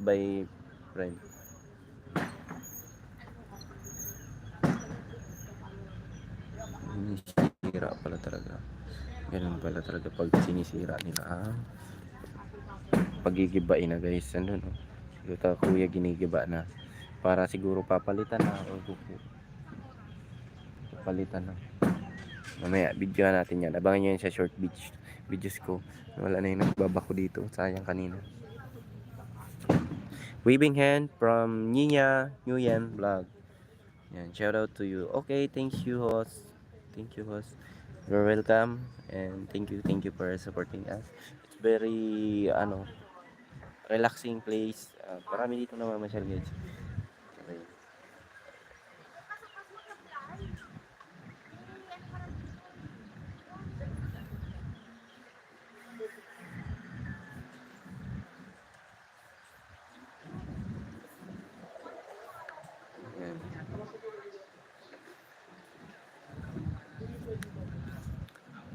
by friend. Sinisira pala talaga. Ganun pala talaga pag sinisira nila ang pagigibain na guys. Ano no? Siguro kuya ginigiba na. Para siguro papalitan na o papalitan na. Mamaya video natin yan. Abangan nyo yan sa short videos ko. Wala na yung nagbabako dito. Sayang kanina. Waving hand from Nina Nguyen Vlog. Yan, shout out to you. Okay, thank you host. Thank you host. You're welcome and thank you for supporting us. It's very relaxing place. Marami dito namamasyal guys. Okay.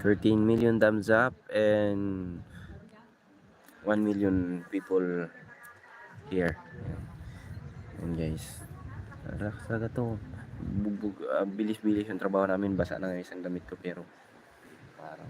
13 million thumbs up and 1 million people here. Yan guys. Relax talaga to. Bilis-bilis yung trabaho namin. Basa na isang damit ko pero parang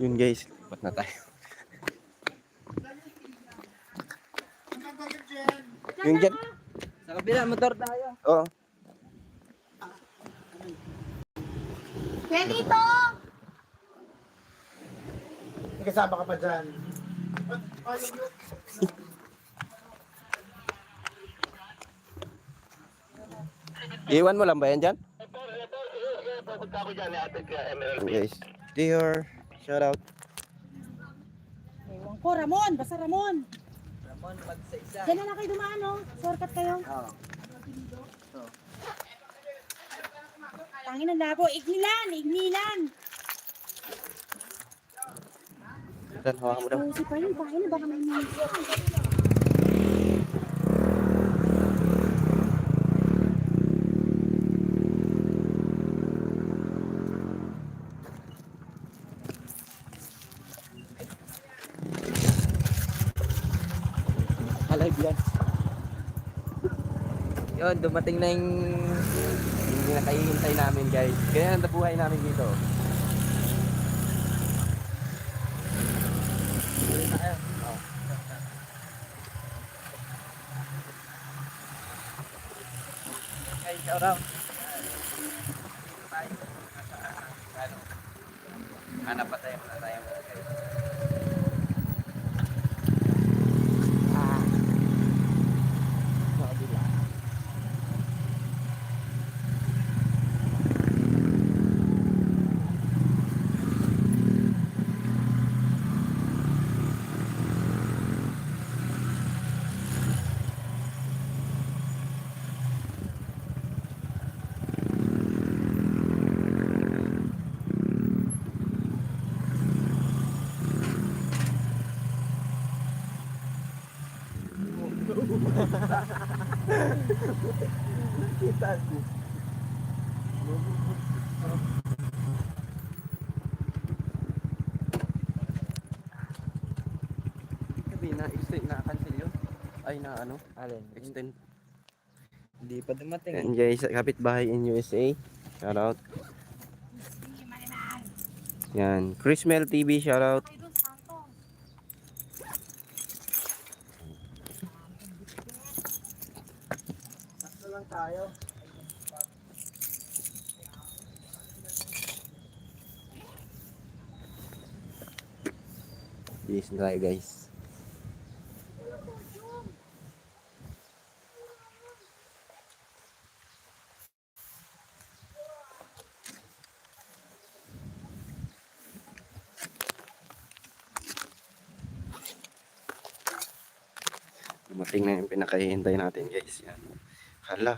'yun guys, lipat na tayo. Yung dyan. Sa kabila, motor tayo. Oo. Benito! May kasama ka pa dyan. Iwan mo lang ba yan dyan? Guys, dear, shout out. Ewan ko, Ramon! Basta Ramon! Ramon, magsa-isa. Diyan na lang kayo dumaan, no? Shortcut kayo. Oo. Tangin ang labo. Ignilan! Ignilan! Dan, hawakan mo daw. Oh, si Parang bahay na baka may minsan. Alive yan. Yun, dumating na yung Pinakahihintay namin guys. Ganyan ang buhay namin dito. Ay, shout out. Hanap pa tayo. Sabi na-extend na cancel yun. Ay na ano? Alin? Extend. Hindi pa dumating. Yan guys, kapitbahay in USA. Shout out. Yan, Chrismel TV, shout out. Basta lang tayo. Bilis na tayo guys. Dumating na yung pinakahihintay natin guys. Yan. Hala,